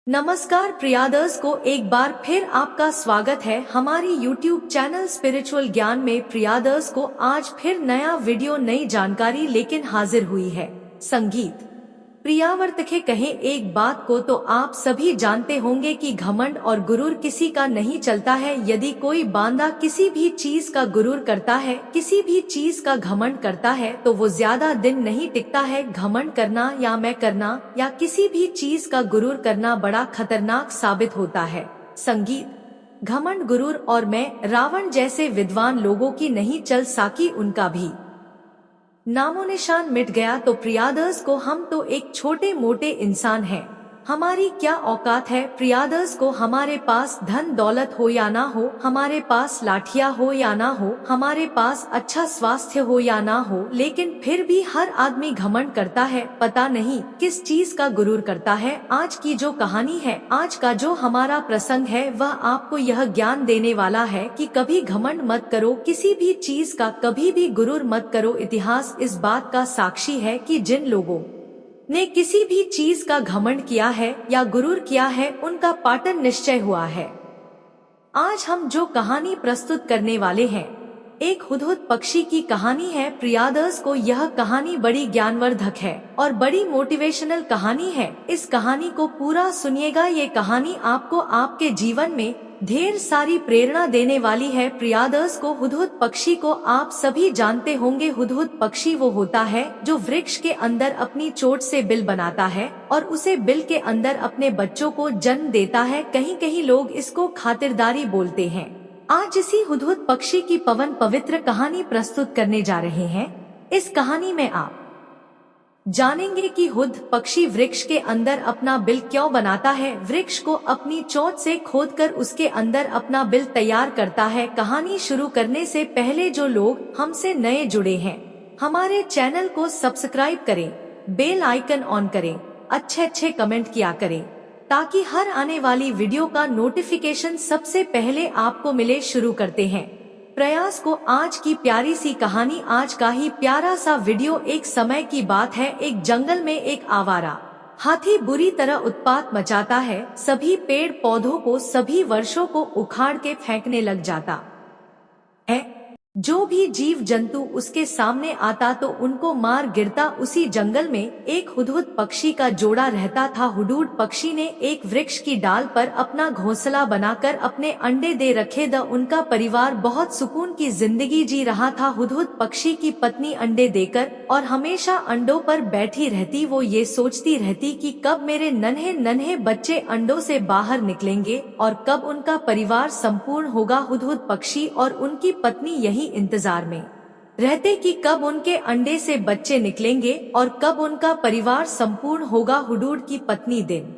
नमस्कार प्रियादर्स को एक बार फिर आपका स्वागत है हमारी YouTube चैनल स्पिरिचुअल ज्ञान में। प्रियादर्स को आज फिर नया वीडियो नई जानकारी लेकिन हाजिर हुई है। संगीत प्रियावर्तके कहें एक बात को तो आप सभी जानते होंगे कि घमंड और गुरूर किसी का नहीं चलता है। यदि कोई बांदा किसी भी चीज का गुरूर करता है, किसी भी चीज का घमंड करता है तो वो ज्यादा दिन नहीं टिकता है। घमंड करना या मैं करना या किसी भी चीज का गुरूर करना बड़ा खतरनाक साबित होता है। संगीत घमंड गुरूर और मैं रावण जैसे विद्वान लोगों की नहीं चल सकी, उनका भी नामो निशान मिट गया। तो प्रियादर्स को हम तो एक छोटे मोटे इंसान हैं, हमारी क्या औकात है। प्रियादर्स को हमारे पास धन दौलत हो या ना हो, हमारे पास लाठियां हो या ना हो, हमारे पास अच्छा स्वास्थ्य हो या ना हो, लेकिन फिर भी हर आदमी घमंड करता है। पता नहीं किस चीज का गुरूर करता है। आज की जो कहानी है, आज का जो हमारा प्रसंग है, वह आपको यह ज्ञान देने वाला है कि कभी घमंड मत करो, किसी भी चीज का कभी भी गुरूर मत करो। इतिहास इस बात का साक्षी है कि जिन लोगों ने किसी भी चीज का घमंड किया है या गुरूर किया है, उनका पाटन निश्चय हुआ है। आज हम जो कहानी प्रस्तुत करने वाले हैं, एक हुदहुद पक्षी की कहानी है। प्रियादर्स को यह कहानी बड़ी ज्ञानवर्धक है और बड़ी मोटिवेशनल कहानी है। इस कहानी को पूरा सुनिएगा, ये कहानी आपको आपके जीवन में ढेर सारी प्रेरणा देने वाली है। प्रियादर्स को हुदहुद पक्षी को आप सभी जानते होंगे। हुदहुद पक्षी वो होता है जो वृक्ष के अंदर अपनी चोट से बिल बनाता है और उसे बिल के अंदर अपने बच्चों को जन्म देता है। कहीं कहीं लोग इसको खातिरदारी बोलते हैं। आज इसी हुदहुद पक्षी की पवन पवित्र कहानी प्रस्तुत करने जा रहे हैं। इस कहानी में आप जानेंगे कि हुद पक्षी वृक्ष के अंदर अपना बिल क्यों बनाता है, वृक्ष को अपनी चोंच से खोदकर उसके अंदर अपना बिल तैयार करता है। कहानी शुरू करने से पहले जो लोग हमसे नए जुड़े हैं, हमारे चैनल को सब्सक्राइब करें, बेल आइकन ऑन करें, अच्छे कमेंट किया करें ताकि हर आने वाली वीडियो का नोटिफिकेशन सबसे पहले आपको मिले। शुरू करते हैं प्रयास को आज की प्यारी सी कहानी। आज का ही प्यारा सा वीडियो। एक समय की बात है, एक जंगल में एक आवारा हाथी बुरी तरह उत्पात मचाता है। सभी पेड़ पौधों को, सभी वर्षों को उखाड़ के फेंकने लग जाता है। जो भी जीव जंतु उसके सामने आता तो उनको मार गिरता। उसी जंगल में एक हुदहुद पक्षी का जोड़ा रहता था। हुदहुद पक्षी ने एक वृक्ष की डाल पर अपना घोंसला बनाकर अपने अंडे दे रखे द उनका परिवार बहुत सुकून की जिंदगी जी रहा था। हुदहुद पक्षी की पत्नी अंडे देकर और हमेशा अंडों पर बैठी रहती। वो ये सोचती रहती कि कब मेरे नन्हे नन्हे बच्चे अंडों से बाहर निकलेंगे और कब उनका परिवार संपूर्ण होगा। हुदहुद पक्षी और उनकी पत्नी यही इंतजार में रहते कि कब उनके अंडे से बच्चे निकलेंगे और कब उनका परिवार संपूर्ण होगा। हुदहुद की पत्नी दिन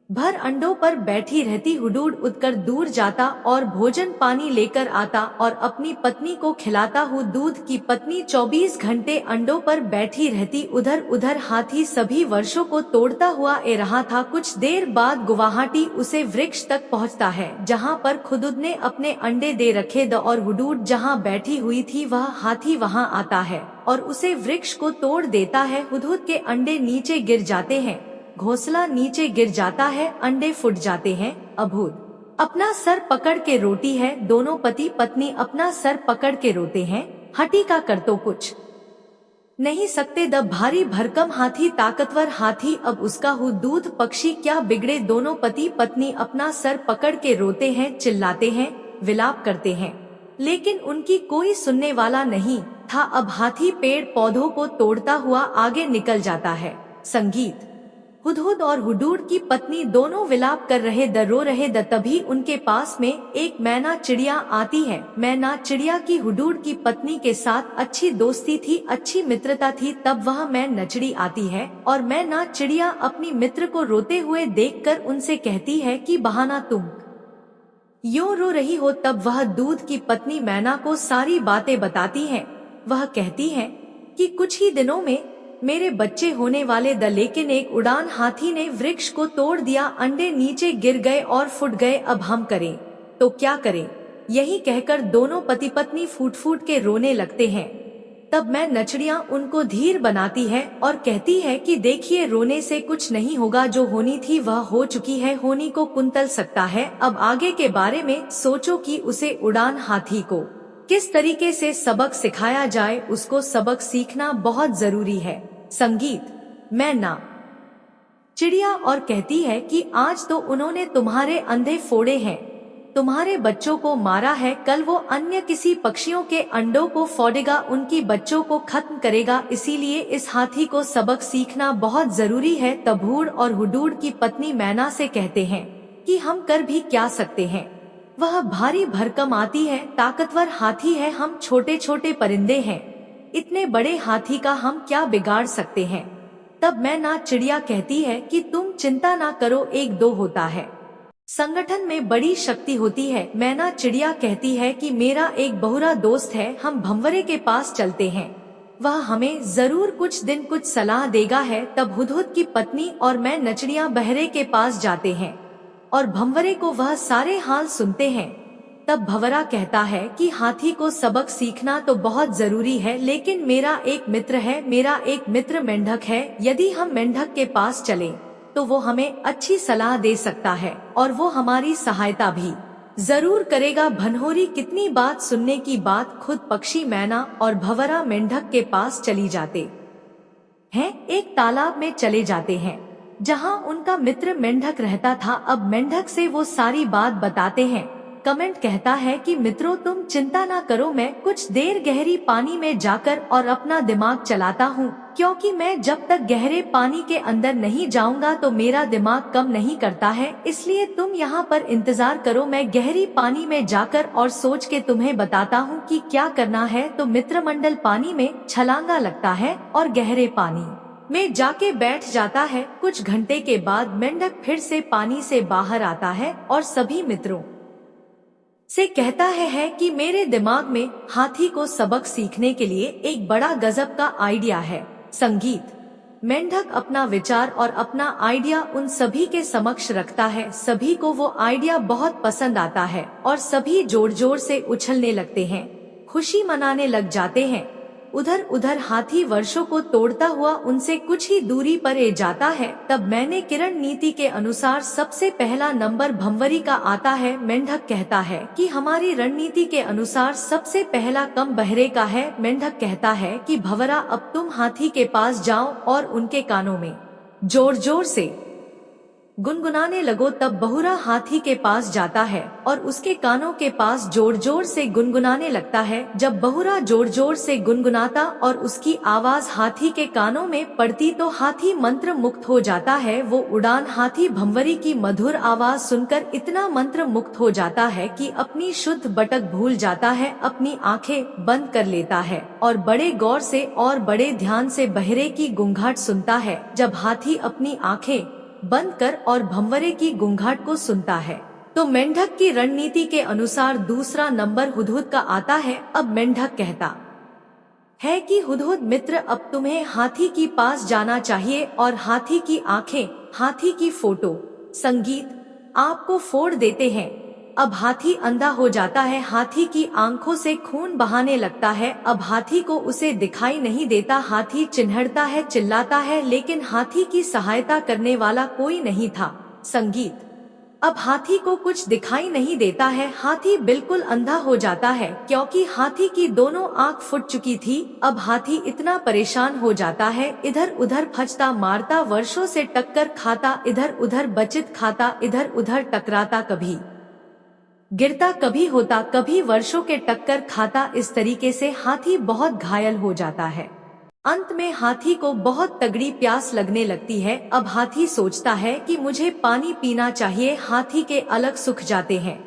भर अंडों पर बैठी रहती। हुदहुद उठकर दूर जाता और भोजन पानी लेकर आता और अपनी पत्नी को खिलाता। हुदहुद की पत्नी 24 घंटे अंडों पर बैठी रहती। उधर उधर हाथी सभी वर्षों को तोड़ता हुआ आ रहा था। कुछ देर बाद गुवाहाटी उसे वृक्ष तक पहुंचता है जहां पर हुदहुद ने अपने अंडे दे रखे द और हुदहुद जहां बैठी हुई थी वह हाथी वहां आता है और उसे वृक्ष को तोड़ देता है। हुदहुद के अंडे नीचे गिर जाते हैं, घोंसला नीचे गिर जाता है, अंडे फूट जाते हैं। अभूद अपना सर पकड़ के रोती है। दोनों पति पत्नी अपना सर पकड़ के रोते हैं। हटी का कर तो कुछ नहीं सकते द भारी भरकम हाथी, ताकतवर हाथी। अब उसका हुदहुद पक्षी क्या बिगड़े। दोनों पति पत्नी अपना सर पकड़ के रोते हैं, चिल्लाते हैं, विलाप करते हैं, लेकिन उनकी कोई सुनने वाला नहीं था। अब हाथी पेड़ पौधों को तोड़ता हुआ आगे निकल जाता है। संगीत हुदहुद और हुदहुद की पत्नी दोनों विलाप कर रहे द रो रहे द तभी उनके पास में एक मैना चिड़िया आती है। मैना चिड़िया की हुदहुद की पत्नी के साथ अच्छी दोस्ती थी, अच्छी मित्रता थी। तब वह मैनाचिड़ी आती है और मैना चिड़िया अपनी मित्र को रोते हुए देखकर उनसे कहती है कि बहाना तुम यूं रो रही हो। तब वह दूध की पत्नी मैना को सारी बातें बताती है। वह कहती है कि कुछ ही दिनों में मेरे बच्चे होने वाले द लेकिन एक उड़ान हाथी ने वृक्ष को तोड़ दिया, अंडे नीचे गिर गए और फूट गए। अब हम करें तो क्या करें। यही कहकर दोनों पति पत्नी फूट फूट के रोने लगते हैं। तब मैं नचड़िया उनको धीर बनाती है और कहती है कि देखिए, रोने से कुछ नहीं होगा, जो होनी थी वह हो चुकी है, होनी को कुंतल सकता है। अब आगे के बारे में सोचो कि उसे उड़ान हाथी को किस तरीके से सबक सिखाया जाए, उसको सबक सीखना बहुत जरूरी है। संगीत। मैं ना चिड़िया और कहती है कि आज तो उन्होंने तुम्हारे अंधे फोड़े हैं, तुम्हारे बच्चों को मारा है, कल वो अन्य किसी पक्षियों के अंडों को फोड़ेगा, उनकी बच्चों को खत्म करेगा, इसीलिए इस हाथी को सबक सीखना बहुत जरूरी है। तब हुड और हुडूड की पत्नी मैना से कहते हैं कि हम कर भी क्या सकते हैं, वह भारी भरकम आती है, ताकतवर हाथी है, हम छोटे छोटे परिंदे हैं, इतने बड़े हाथी का हम क्या बिगाड़ सकते हैं। तब मैना चिड़िया कहती है कि तुम चिंता ना करो, एक दो होता है, संगठन में बड़ी शक्ति होती है। मैना चिड़िया कहती है कि मेरा एक बहुरा दोस्त है, हम भंवरे के पास चलते हैं, वह हमें जरूर कुछ दिन कुछ सलाह देगा है। तब हुदहुद की पत्नी और मैं नचड़िया बहरे के पास जाते हैं और भंवरे को वह सारे हाल सुनते हैं। तब भंवरा कहता है कि हाथी को सबक सीखना तो बहुत जरूरी है, लेकिन मेरा एक मित्र है, मेरा एक मित्र मेंढक है, यदि हम मेंढक के पास चलें तो वो हमें अच्छी सलाह दे सकता है और वो हमारी सहायता भी जरूर करेगा। भनहोरी कितनी बात सुनने की बात, खुद पक्षी मैना और भंवरा मेंढक के पास चली जाते हैं, एक तालाब में चले जाते हैं जहां उनका मित्र मेंढक रहता था। अब मेंढक से वो सारी बात बताते हैं। कमेंट कहता है कि मित्रों, तुम चिंता ना करो, मैं कुछ देर गहरी पानी में जाकर और अपना दिमाग चलाता हूँ, क्योंकि मैं जब तक गहरे पानी के अंदर नहीं जाऊंगा तो मेरा दिमाग काम नहीं करता है, इसलिए तुम यहाँ पर इंतजार करो, मैं गहरी पानी में जाकर और सोच के तुम्हें बताता हूँ कि क्या करना है। तो मित्रमंडल पानी में छलांगा लगता है और गहरे पानी में जाके बैठ जाता है। कुछ घंटे के बाद मेंढक फिर से पानी से बाहर आता है और सभी मित्रों से कहता है कि मेरे दिमाग में हाथी को सबक सीखने के लिए एक बड़ा गजब का आइडिया है। संगीत। मेंढक अपना विचार और अपना आइडिया उन सभी के समक्ष रखता है, सभी को वो आइडिया बहुत पसंद आता है और सभी जोर जोर से उछलने लगते हैं, खुशी मनाने लग जाते हैं। उधर उधर हाथी वर्षों को तोड़ता हुआ उनसे कुछ ही दूरी पर जाता है। तब मैंने किरण नीति के अनुसार सबसे पहला नंबर भंवरी का आता है। मेंढक कहता है कि हमारी रणनीति के अनुसार सबसे पहला कम बहरे का है। मेंढक कहता है कि भंवरा, अब तुम हाथी के पास जाओ और उनके कानों में जोर जोर से गुनगुनाने लगो। तब बहुरा हाथी के पास जाता है और उसके कानों के पास जोर जोर से गुनगुनाने लगता है। जब बहुरा जोर जोर से गुनगुनाता और उसकी आवाज हाथी के कानों में पड़ती तो हाथी मंत्र मुक्त हो जाता है। वो उड़ान हाथी भंवरी की मधुर आवाज सुनकर इतना मंत्र मुक्त हो जाता है कि अपनी शुद्ध बटक भूल जाता है, अपनी आंखें बंद कर लेता है और बड़े गौर से और बड़े ध्यान से बहरे की गुंघाट सुनता है। जब हाथी अपनी आंखें बंद कर और भंवरे की गुंघाट को सुनता है तो मेंढक की रणनीति के अनुसार दूसरा नंबर हुदहुद का आता है। अब मेंढक कहता है कि हुदहुद मित्र, अब तुम्हें हाथी की पास जाना चाहिए और हाथी की आंखें, हाथी की फोटो, संगीत आपको फोड़ देते हैं। अब हाथी अंधा हो जाता है, हाथी की आंखों से खून बहाने लगता है। अब हाथी को उसे दिखाई नहीं देता, हाथी चिन्हड़ता है, चिल्लाता है, लेकिन हाथी की सहायता करने वाला कोई नहीं था। संगीत। अब हाथी को कुछ दिखाई नहीं देता है, हाथी बिल्कुल अंधा हो जाता है क्योंकि हाथी की दोनों आंख फूट चुकी थी। अब हाथी इतना परेशान हो जाता है, इधर उधर फचता मारता, वर्षों से टक्कर खाता, इधर उधर बचित खाता, इधर उधर टकराता, कभी गिरता, कभी होता, कभी वर्षों के टक्कर खाता। इस तरीके से हाथी बहुत घायल हो जाता है। अंत में हाथी को बहुत तगड़ी प्यास लगने लगती है। अब हाथी सोचता है कि मुझे पानी पीना चाहिए, हाथी के अलग सूख जाते हैं।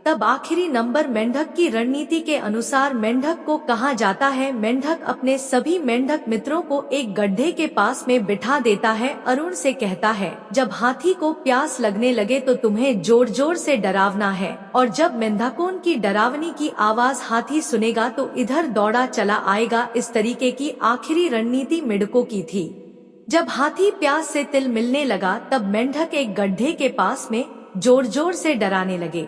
तब आखिरी नंबर मेंढक की रणनीति के अनुसार मेंढक को कहा जाता है। मेंढक अपने सभी मेंढक मित्रों को एक गड्ढे के पास में बिठा देता है। अरुण से कहता है, जब हाथी को प्यास लगने लगे तो तुम्हें जोर जोर से डरावना है और जब मेंढकों की डरावनी की आवाज हाथी सुनेगा तो इधर दौड़ा चला आएगा। इस तरीके की आखिरी रणनीति मेंढकों की थी। जब हाथी प्यास से तिल मिलने लगा तब मेंढक एक गड्ढे के पास में जोर जोर से डराने लगे।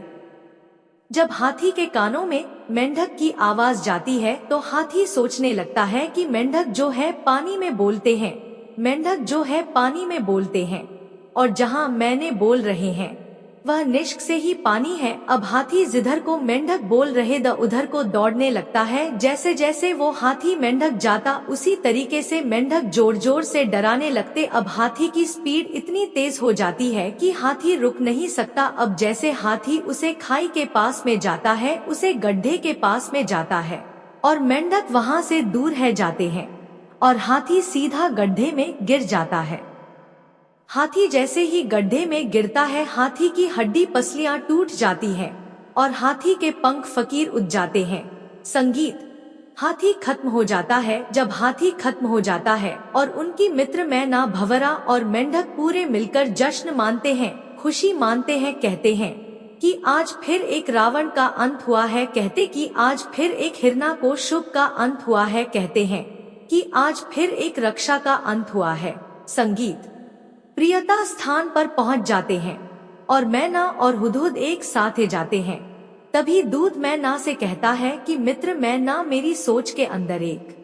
जब हाथी के कानों में मेंढक की आवाज जाती है तो हाथी सोचने लगता है कि मेंढक जो है पानी में बोलते हैं, मेंढक जो है पानी में बोलते हैं, और जहाँ मैंने बोल रहे हैं वह निष्क से ही पानी है। अब हाथी जिधर को मेंढक बोल रहे द उधर को दौड़ने लगता है। जैसे जैसे वो हाथी मेंढक जाता उसी तरीके से मेंढक जोर जोर से डराने लगते। अब हाथी की स्पीड इतनी तेज हो जाती है कि हाथी रुक नहीं सकता। अब जैसे हाथी उसे खाई के पास में जाता है, उसे गड्ढे के पास में जाता है और मेंढक वहाँ से दूर है जाते हैं और हाथी सीधा गड्ढे में गिर जाता है। हाथी जैसे ही गड्ढे में गिरता है, हाथी की हड्डी पसलियां टूट जाती हैं और हाथी के पंख फकीर उठ जाते हैं। संगीत। हाथी खत्म हो जाता है। जब हाथी खत्म हो जाता है और उनकी मित्र मैना, भंवरा और मेंढक पूरे मिलकर जश्न मानते हैं, खुशी मानते हैं, कहते हैं कि आज फिर एक रावण का अंत हुआ है, कहते कि आज फिर एक हिरण्यकश्यप का अंत हुआ है, कहते हैं कि आज फिर एक रक्षा का अंत हुआ है। संगीत। प्रियता स्थान पर पहुंच जाते हैं और मैना और हुदहुद एक साथ जाते हैं। तभी दूध मैना से कहता है कि मित्र मैना, मेरी सोच के अंदर एक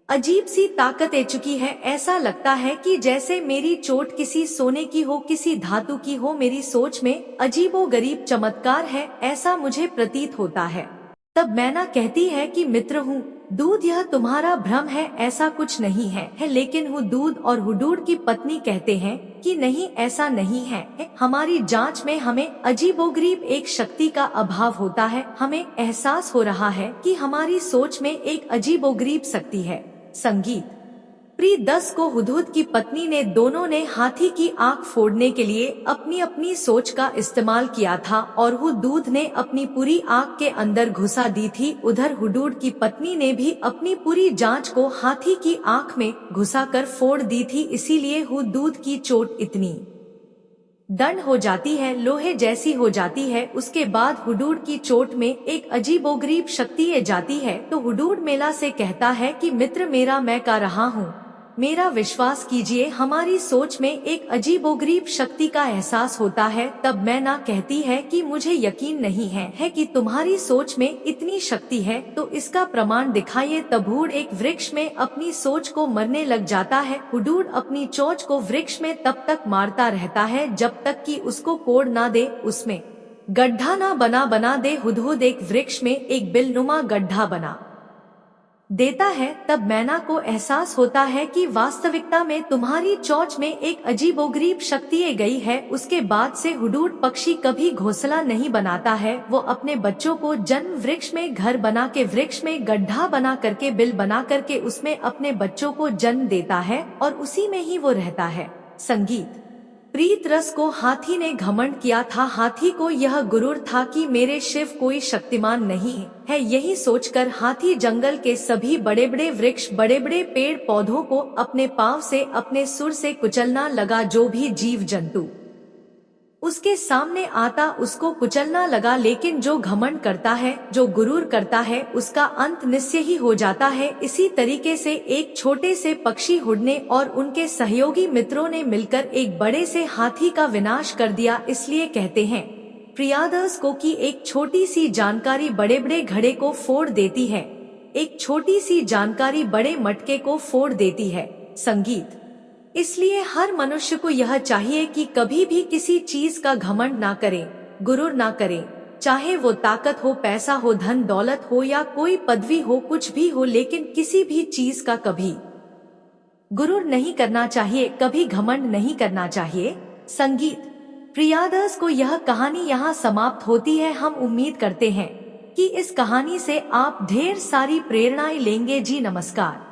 अजीब सी ताकत आ चुकी है। ऐसा लगता है कि जैसे मेरी चोट किसी सोने की हो, किसी धातु की हो। मेरी सोच में अजीबोगरीब चमत्कार है, ऐसा मुझे प्रतीत होता है। तब मैना कहती है कि मित्र हूँ दूध, यह तुम्हारा भ्रम है, ऐसा कुछ नहीं है। लेकिन हुदहुद और हुडूड की पत्नी कहते हैं कि नहीं, ऐसा नहीं है। हमारी जांच में हमें अजीबोगरीब एक शक्ति का अभाव होता है। हमें एहसास हो रहा है कि हमारी सोच में एक अजीबोगरीब शक्ति है। संगीत। प्री 10 को हुदहुद की पत्नी ने, दोनों ने हाथी की आंख फोड़ने के लिए अपनी अपनी सोच का इस्तेमाल किया था और हुदहुद ने अपनी पूरी आंख के अंदर घुसा दी थी। उधर हुडूड की पत्नी ने भी अपनी पूरी जांच को हाथी की आंख में घुसाकर फोड़ दी थी। इसीलिए हुदहुद की चोट इतनी दंड हो जाती है, लोहे जैसी हो जाती है। उसके बाद हुडूड की चोट में एक अजीबोगरीब शक्ति आ जाती है। तो हुडूड मेला से कहता है कि मित्र मेरा, मैं कह रहा हूँ, मेरा विश्वास कीजिए, हमारी सोच में एक अजीबोगरीब शक्ति का एहसास होता है। तब मैना कहती है कि मुझे यकीन नहीं है कि तुम्हारी सोच में इतनी शक्ति है, तो इसका प्रमाण दिखाइए। तब हुडूड एक वृक्ष में अपनी सोच को मरने लग जाता है। हुडूड अपनी चोंच को वृक्ष में तब तक मारता रहता है जब तक कि उसको कोड़ ना दे, उसमें गड्ढा ना बना दे। हुदहुद एक वृक्ष में एक बिलनुमा गड्ढा बना देता है। तब मैना को एहसास होता है कि वास्तविकता में तुम्हारी चोंच में एक अजीबोगरीब शक्ति आ गई है। उसके बाद से हुडूड पक्षी कभी घोंसला नहीं बनाता है। वो अपने बच्चों को जन्म वृक्ष में घर बना के, वृक्ष में गड्ढा बना करके, बिल बना करके उसमें अपने बच्चों को जन्म देता है और उसी में ही वो रहता है। संगीत। प्रीत रस को हाथी ने घमंड किया था। हाथी को यह गुरूर था कि मेरे शिव कोई शक्तिमान नहीं है। यही सोचकर हाथी जंगल के सभी बड़े बड़े वृक्ष, बड़े बड़े पेड़ पौधों को अपने पांव से, अपने सुर से कुचलना लगा। जो भी जीव जंतु उसके सामने आता उसको कुचलना लगा। लेकिन जो घमंड करता है, जो गुरूर करता है, उसका अंत निश्चय ही हो जाता है। इसी तरीके से एक छोटे से पक्षी हुड ने और उनके सहयोगी मित्रों ने मिलकर एक बड़े से हाथी का विनाश कर दिया। इसलिए कहते हैं प्रियादर्स को कि एक छोटी सी जानकारी बड़े बड़े घड़े को फोड़ देती है, एक छोटी सी जानकारी बड़े मटके को फोड़ देती है। संगीत। इसलिए हर मनुष्य को यह चाहिए कि कभी भी किसी चीज का घमंड ना करे, गुरूर ना करे, चाहे वो ताकत हो, पैसा हो, धन दौलत हो या कोई पदवी हो, कुछ भी हो, लेकिन किसी भी चीज का कभी गुरूर नहीं करना चाहिए, कभी घमंड नहीं करना चाहिए। संगीत। प्रियादर्स को यह कहानी यहाँ समाप्त होती है। हम उम्मीद करते हैं कि इस कहानी से आप ढेर सारी प्रेरणाएं लेंगे। जी नमस्कार।